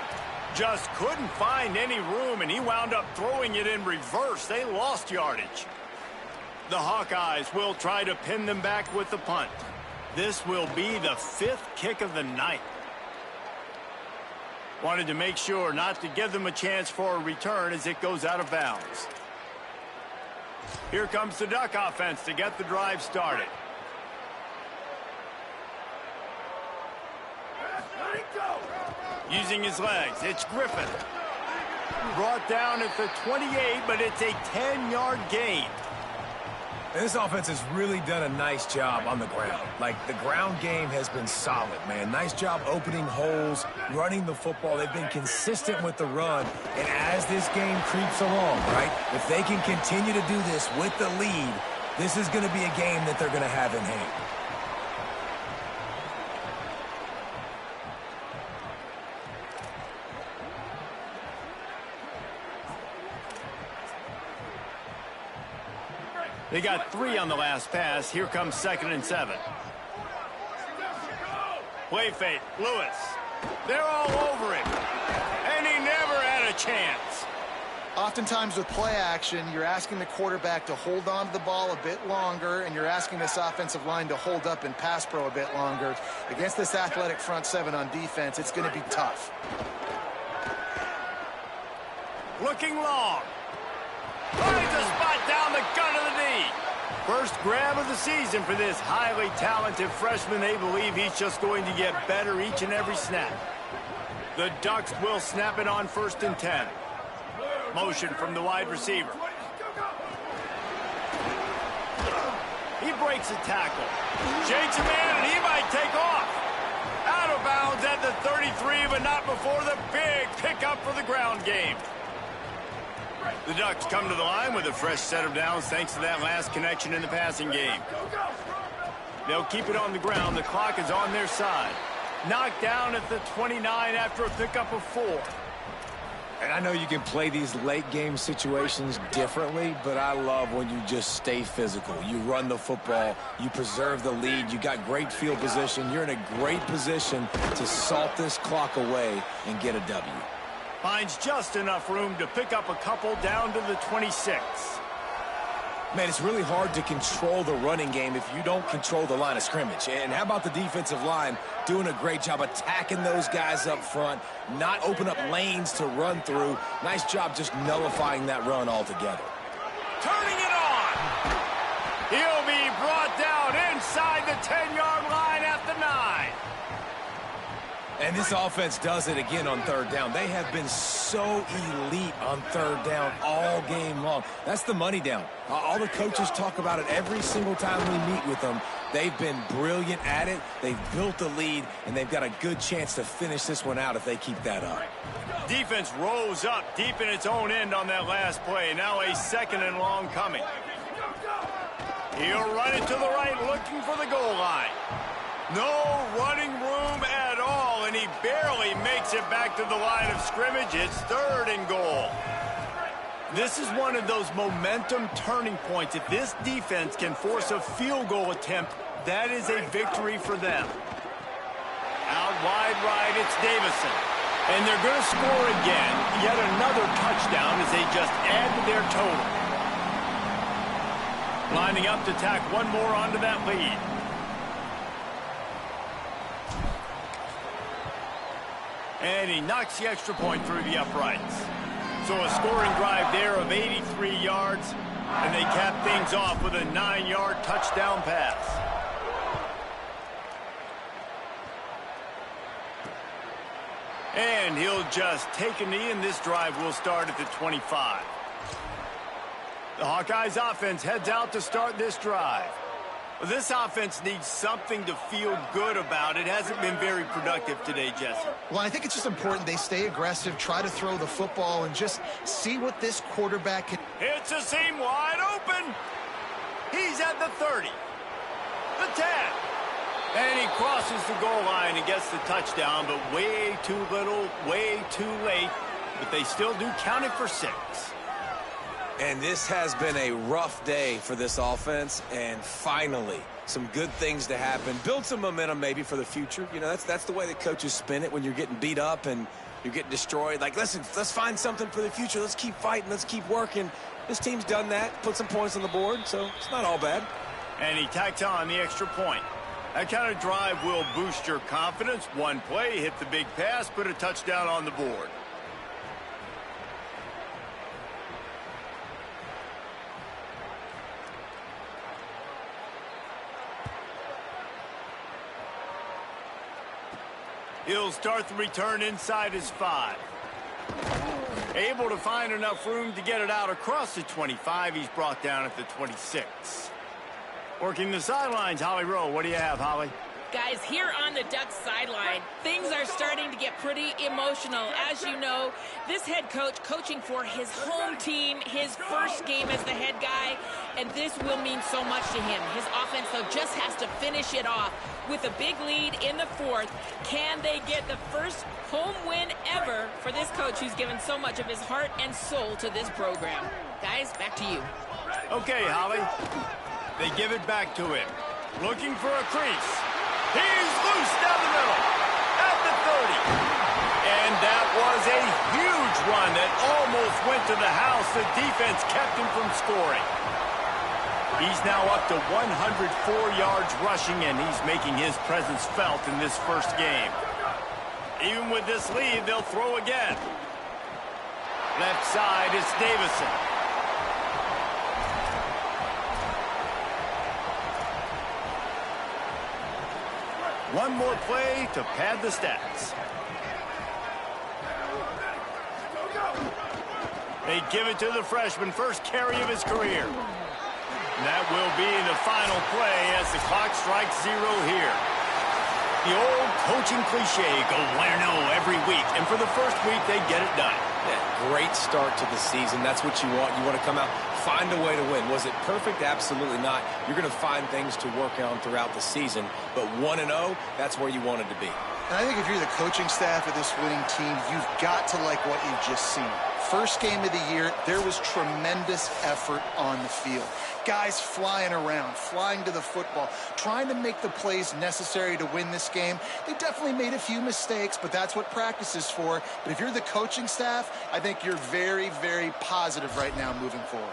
Just couldn't find any room, and he wound up throwing it in reverse. They lost yardage. The Hawkeyes will try to pin them back with the punt. This will be the 5th kick of the night. Wanted to make sure not to give them a chance for a return as it goes out of bounds. Here comes the Duck offense to get the drive started. Using his legs, it's Griffin. Brought down at the 28, but it's a 10-yard gain. And this offense has really done a nice job on the ground. Like, the ground game has been solid, man. Nice job opening holes, running the football. They've been consistent with the run. And as this game creeps along, right, if they can continue to do this with the lead, this is going to be a game that they're going to have in hand. They got 3 on the last pass. Here comes 2nd and 7. Play fake, Lewis. They're all over him. And he never had a chance. Oftentimes with play action, you're asking the quarterback to hold on to the ball a bit longer, and you're asking this offensive line to hold up in pass pro a bit longer. Against this athletic front 7 on defense, it's going to be tough. Looking long. Finds a spot down the gut of the knee. First grab of the season for this highly talented freshman. They believe he's just going to get better each and every snap. The Ducks will snap it on 1st and 10. Motion from the wide receiver. He breaks a tackle. Shakes a man, and he might take off. Out of bounds at the 33, but not before the big pickup for the ground game. The Ducks come to the line with a fresh set of downs thanks to that last connection in the passing game. They'll keep it on the ground. The clock is on their side. Knocked down at the 29 after a pickup of 4. And I know you can play these late game situations differently, but I love when you just stay physical. You run the football, you preserve the lead, you got great field position. You're in a great position to salt this clock away and get a W. Finds just enough room to pick up a couple down to the 26. Man, it's really hard to control the running game if you don't control the line of scrimmage. And how about the defensive line doing a great job attacking those guys up front, not open up lanes to run through. Nice job just nullifying that run altogether. Turning it on. He'll be brought down inside the 10-yard line at the 9. And this offense does it again on third down. They have been so elite on third down all game long. That's the money down. All the coaches talk about it every single time we meet with them. They've been brilliant at it. They've built the lead, and they've got a good chance to finish this one out if they keep that up. Defense rose up deep in its own end on that last play. Now a 2nd and long coming. He'll run it to the right, looking for the goal line. No running room at all, and he barely makes it back to the line of scrimmage. It's 3rd and goal. This is one of those momentum turning points. If this defense can force a field goal attempt, that is a victory for them. Out wide right, it's Davison. And they're going to score again. Yet another touchdown as they just add to their total. Lining up to tack one more onto that lead. And he knocks the extra point through the uprights. So a scoring drive there of 83 yards. And they cap things off with a 9-yard touchdown pass. And he'll just take a knee, and this drive will start at the 25. The Hawkeyes offense heads out to start this drive. This offense needs something to feel good about. It hasn't been very productive today, Jesse. Well, I think it's just important they stay aggressive, try to throw the football, and just see what this quarterback can. It's a seam wide open. He's at the 30. The 10. And he crosses the goal line and gets the touchdown, but way too little, way too late. But they still do count it for 6. And this has been a rough day for this offense, and finally, some good things to happen. Build some momentum maybe for the future. You know, that's the way that coaches spin it when you're getting beat up and you're getting destroyed. Like, listen, let's find something for the future. Let's keep fighting. Let's keep working. This team's done that, put some points on the board, so it's not all bad. And he tacks on the extra point. That kind of drive will boost your confidence. One play, hit the big pass, put a touchdown on the board. He'll start the return inside his 5. Able to find enough room to get it out across the 25. He's brought down at the 26. Working the sidelines, Holly Rowe. What do you have, Holly? Guys, here on the Ducks sideline, things are starting to get pretty emotional. As you know, this head coach coaching for his home team, his first game as the head guy, and this will mean so much to him. His offense, though, just has to finish it off with a big lead in the 4th. Can they get the first home win ever for this coach who's given so much of his heart and soul to this program? Guys, back to you. Okay, Holly. They give it back to him. Looking for a crease. He's loose down the middle at the 30. And that was a huge run that almost went to the house. The defense kept him from scoring. He's now up to 104 yards rushing, and he's making his presence felt in this first game. Even with this lead, they'll throw again. Left side is Davison. One more play to pad the stats. They give it to the freshman, first carry of his career. And that will be the final play as the clock strikes 0 here. The old coaching cliche, go 1-0 every week. And for the first week, they get it done. Yeah, great start to the season. That's what you want. You want to come out, find a way to win. Was it perfect? Absolutely not. You're going to find things to work on throughout the season. But 1-0, that's where you wanted to be. And I think if you're the coaching staff of this winning team, you've got to like what you've just seen. First game of the year, there was tremendous effort on the field. Guys flying around, flying to the football, trying to make the plays necessary to win this game. They definitely made a few mistakes, but that's what practice is for. But if you're the coaching staff, I think you're very, very positive right now moving forward.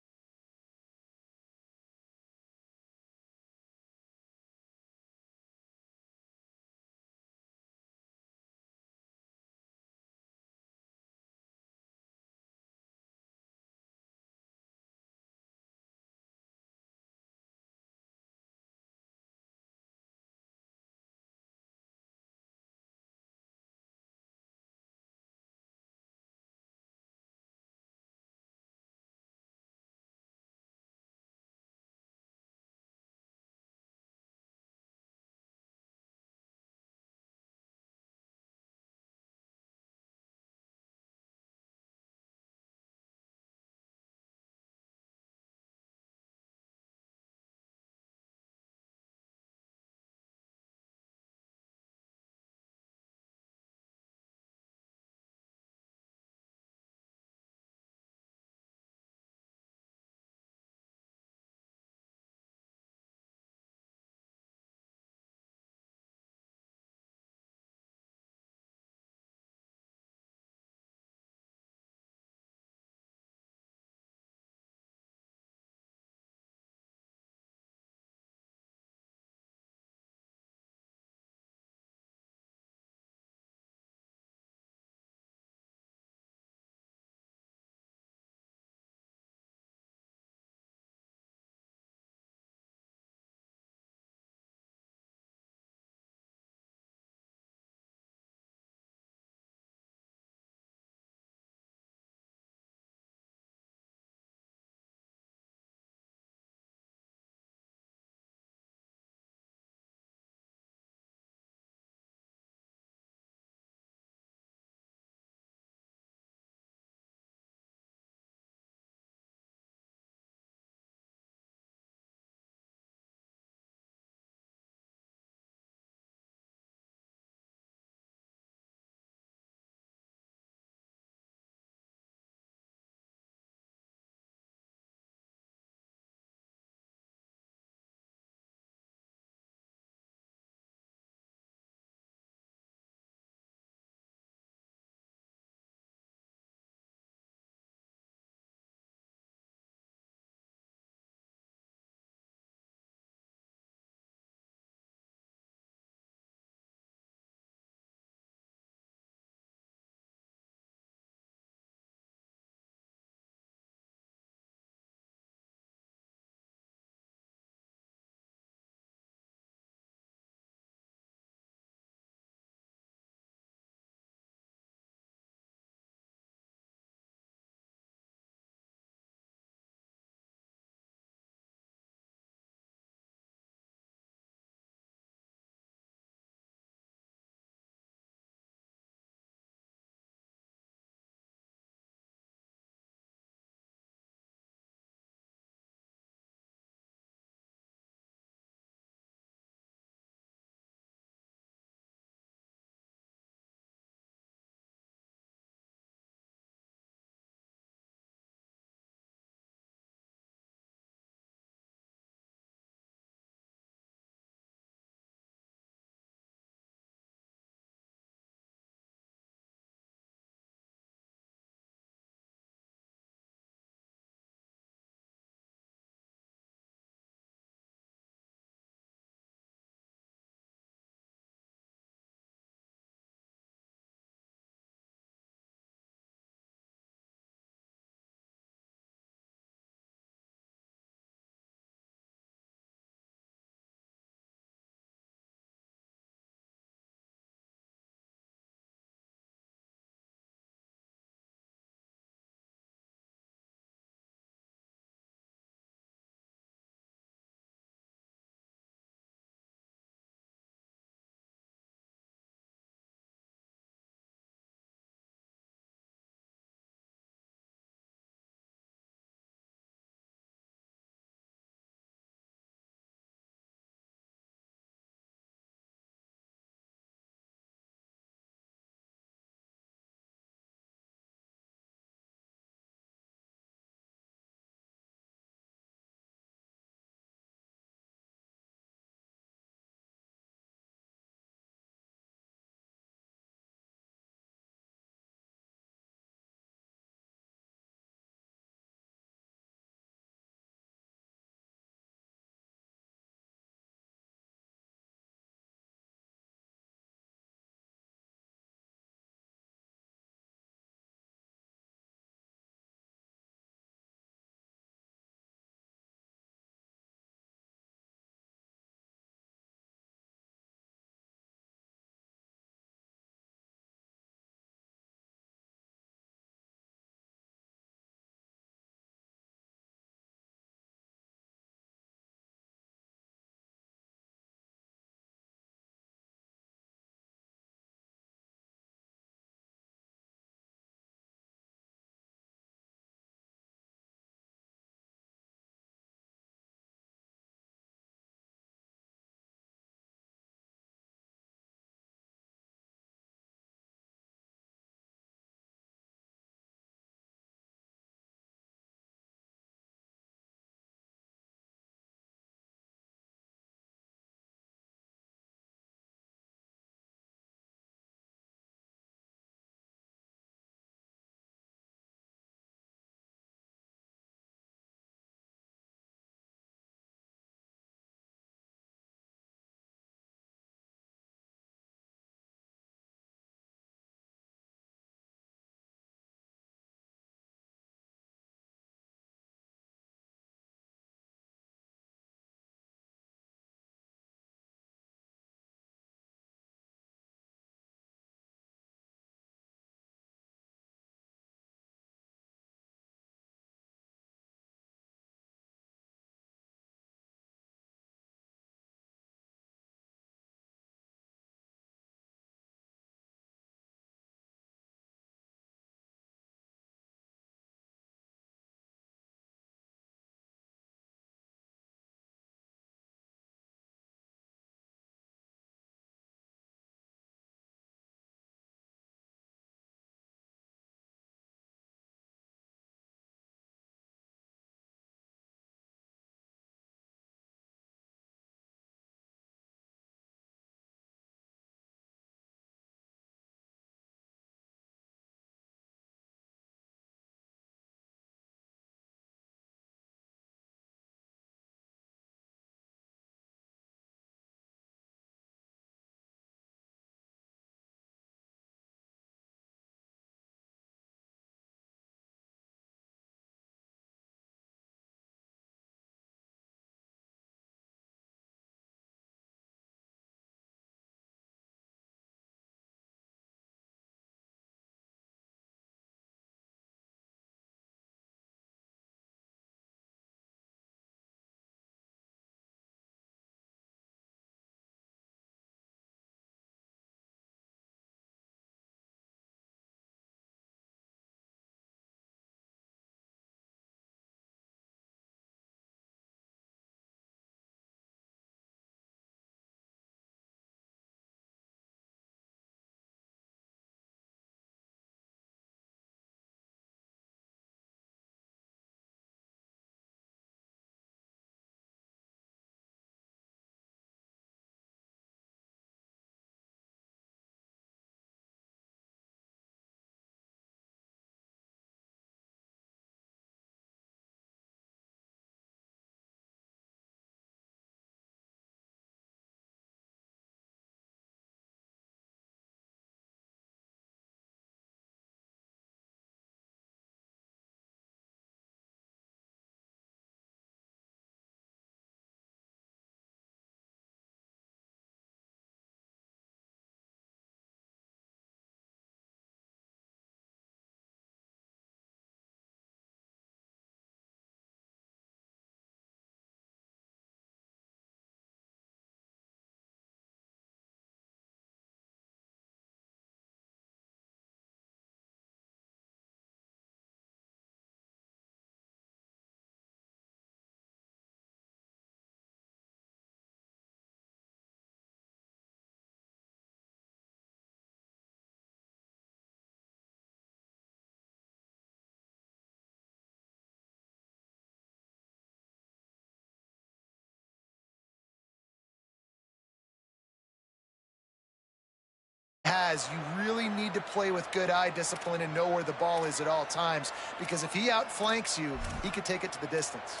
has, you really need to play with good eye discipline and know where the ball is at all times, because if he outflanks you, he could take it to the distance.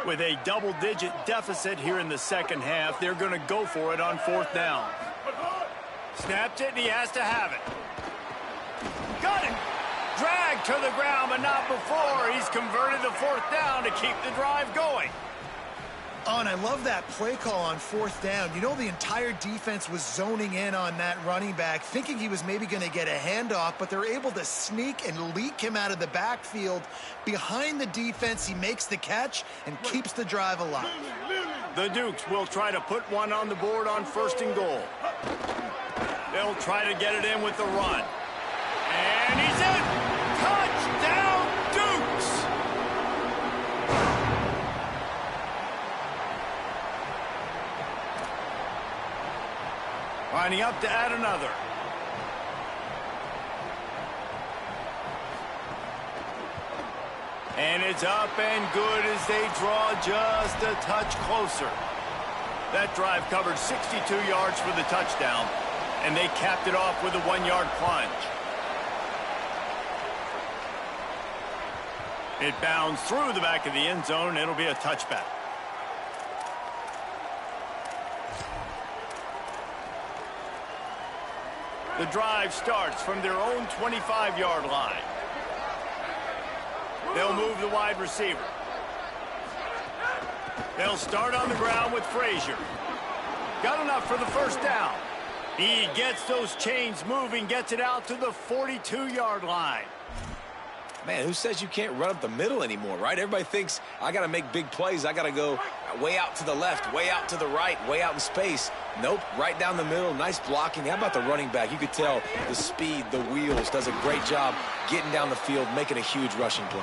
With a double-digit deficit here in the second half, they're going to go for it on 4th down. Snapped it, and he has to have it. Got it! Dragged to the ground, but not before. He's converted the 4th down to keep the drive going. Oh, and I love that play call on 4th down. You know, the entire defense was zoning in on that running back, thinking he was maybe going to get a handoff, but they're able to sneak and leak him out of the backfield. Behind the defense, he makes the catch and keeps the drive alive. The Dukes will try to put one on the board on 1st and goal. They'll try to get it in with the run. And he's in! Touchdown, Dukes! Lining up to add another. And it's up and good as they draw just a touch closer. That drive covered 62 yards for the touchdown, and they capped it off with a 1-yard plunge. It bounds through the back of the end zone. It'll be a touchback. The drive starts from their own 25-yard line. They'll move the wide receiver. They'll start on the ground with Frazier. Got enough for the 1st down. He gets those chains moving, gets it out to the 42-yard line. Man, who says you can't run up the middle anymore, right? Everybody thinks I got to make big plays. I got to go way out to the left, way out to the right, way out in space. Nope, right down the middle. Nice blocking. How about the running back? You could tell the speed, the wheels, does a great job getting down the field, making a huge rushing play.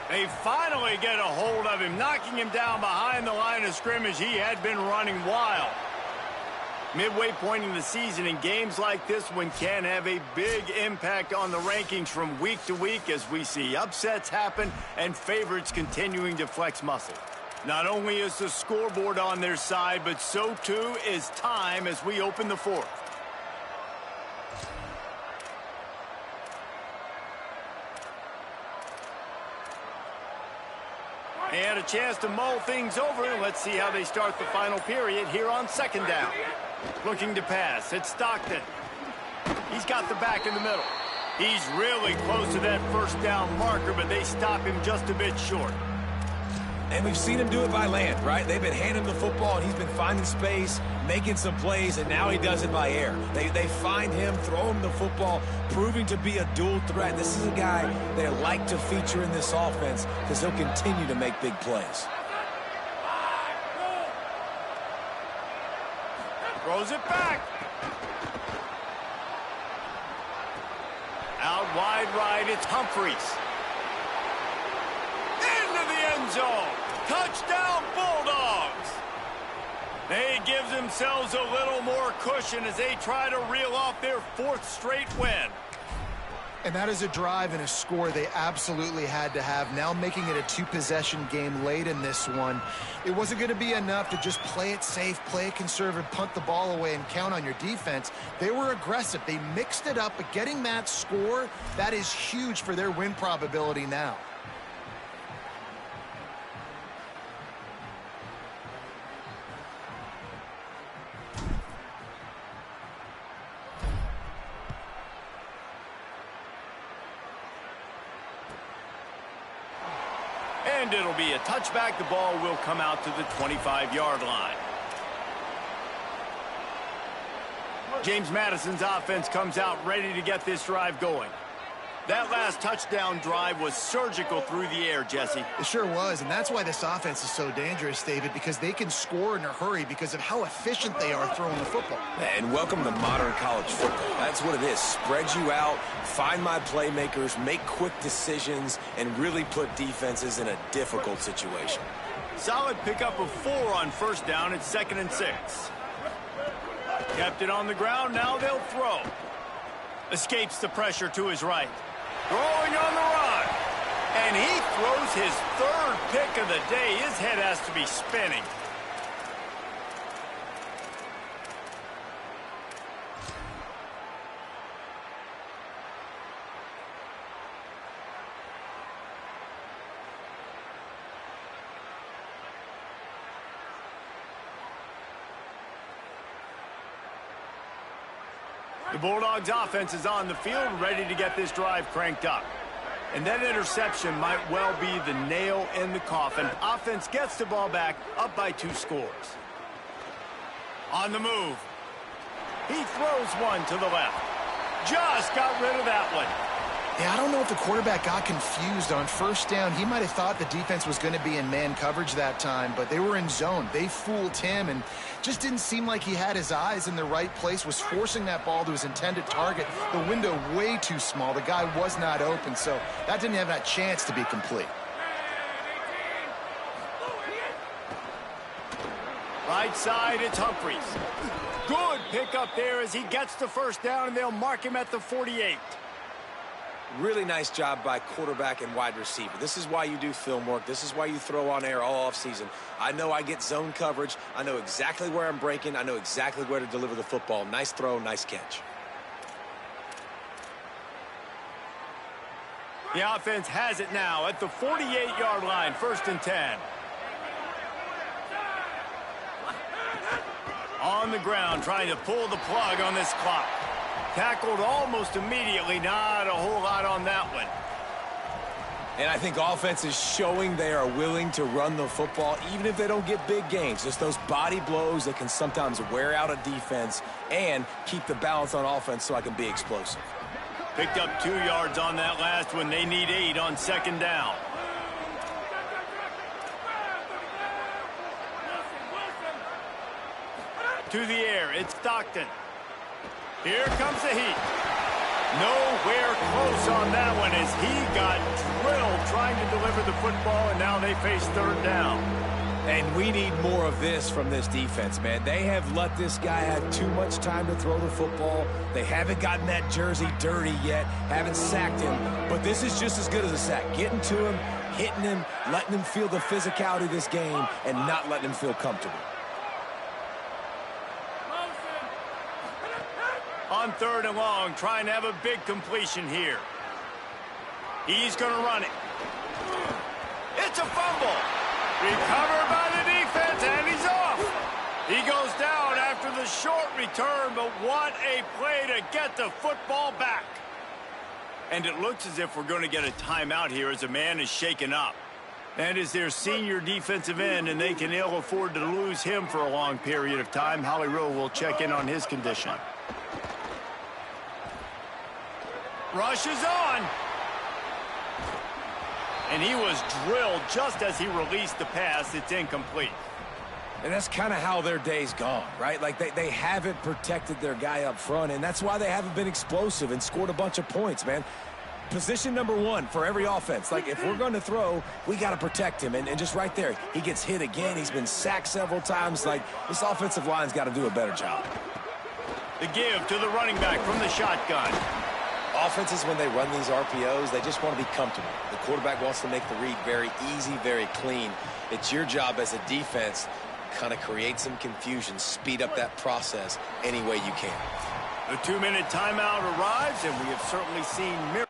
They finally get a hold of him, knocking him down behind the line of scrimmage. He had been running wild. Midway point in the season, and games like this one can have a big impact on the rankings from week to week as we see upsets happen and favorites continuing to flex muscle. Not only is the scoreboard on their side, but so too is time as we open the 4th. And a chance to mull things over. Let's see how they start the final period here on 2nd down. Looking to pass. It's Stockton. He's got the back in the middle. He's really close to that 1st down marker, but they stop him just a bit short. And we've seen him do it by land, right? They've been handing him the football, and he's been finding space, making some plays, and now he does it by air. They find him, throw him the football, proving to be a dual threat. This is a guy they like to feature in this offense because he'll continue to make big plays. Throws it back. Out wide right, it's Humphreys. Into the end zone. Touchdown, Bulldogs. They give themselves a little more cushion as they try to reel off their 4th straight win. And that is a drive and a score they absolutely had to have. Now making it a 2-possession game late in this one. It wasn't going to be enough to just play it safe, play it conservative, punt the ball away, and count on your defense. They were aggressive. They mixed it up, but getting that score, that is huge for their win probability now. And it'll be a touchback. The ball will come out to the 25-yard line. James Madison's offense comes out ready to get this drive going. That last touchdown drive was surgical through the air, Jesse. It sure was, and that's why this offense is so dangerous, David, because they can score in a hurry because of how efficient they are throwing the football. And welcome to modern college football. That's what it is. Spread you out, find my playmakers, make quick decisions, and really put defenses in a difficult situation. Solid pickup of 4 on 1st down. It's 2nd and 6. Kept it on the ground. Now they'll throw. Escapes the pressure to his right. Throwing on the run. And he throws his 3rd pick of the day. His head has to be spinning. The Bulldogs offense is on the field, ready to get this drive cranked up. And that interception might well be the nail in the coffin. Offense gets the ball back, up by 2 scores. On the move. He throws one to the left. Just got rid of that one. Yeah, I don't know if the quarterback got confused on first down. He might have thought the defense was going to be in man coverage that time, but they were in zone. They fooled him and just didn't seem like he had his eyes in the right place, was forcing that ball to his intended target. The window way too small. The guy was not open, so that didn't have that chance to be complete. Right side, it's Humphries. Good pickup there as he gets the first down, and they'll mark him at the 48. Really nice job by quarterback and wide receiver. This is why you do film work. This is why you throw on air all offseason. I know I get zone coverage. I know exactly where I'm breaking. I know exactly where to deliver the football. Nice throw, nice catch. The offense has it now at the 48-yard line, 1st and 10. On the ground, trying to pull the plug on this clock. Tackled almost immediately. Not a whole lot on that one. And I think offense is showing they are willing to run the football, even if they don't get big gains. Just those body blows that can sometimes wear out a defense and keep the balance on offense so I can be explosive. Picked up 2 yards on that last one. They need 8 on 2nd down. To the air, it's Stockton. Here comes the heat. Nowhere close on that one as he got drilled trying to deliver the football, and now they face 3rd down. And we need more of this from this defense, man. They have let this guy have too much time to throw the football. They haven't gotten that jersey dirty yet, haven't sacked him. But this is just as good as a sack. Getting to him, hitting him, letting him feel the physicality of this game, and not letting him feel comfortable. On 3rd and long, trying to have a big completion here. He's going to run it. It's a fumble. Recovered by the defense, and he's off. He goes down after the short return, but what a play to get the football back. And it looks as if we're going to get a timeout here as a man is shaken up. That is their senior defensive end, and they can ill afford to lose him for a long period of time. Holly Rowe will check in on his condition. Rush is on. And he was drilled just as he released the pass. It's incomplete. And that's kind of how their day's gone, right? Like they haven't protected their guy up front, and that's why they haven't been explosive and scored a bunch of points, man. Position number 1 for every offense. Like, if we're going to throw, we got to protect him. And just right there, he gets hit again. He's been sacked several times. Like, this offensive line's got to do a better job. The give to the running back from the shotgun. Offenses, when they run these RPOs, they just want to be comfortable. The quarterback wants to make the read very easy, very clean. It's your job as a defense to kind of create some confusion, speed up that process any way you can. The 2-minute timeout arrives, and we have certainly seen miracles.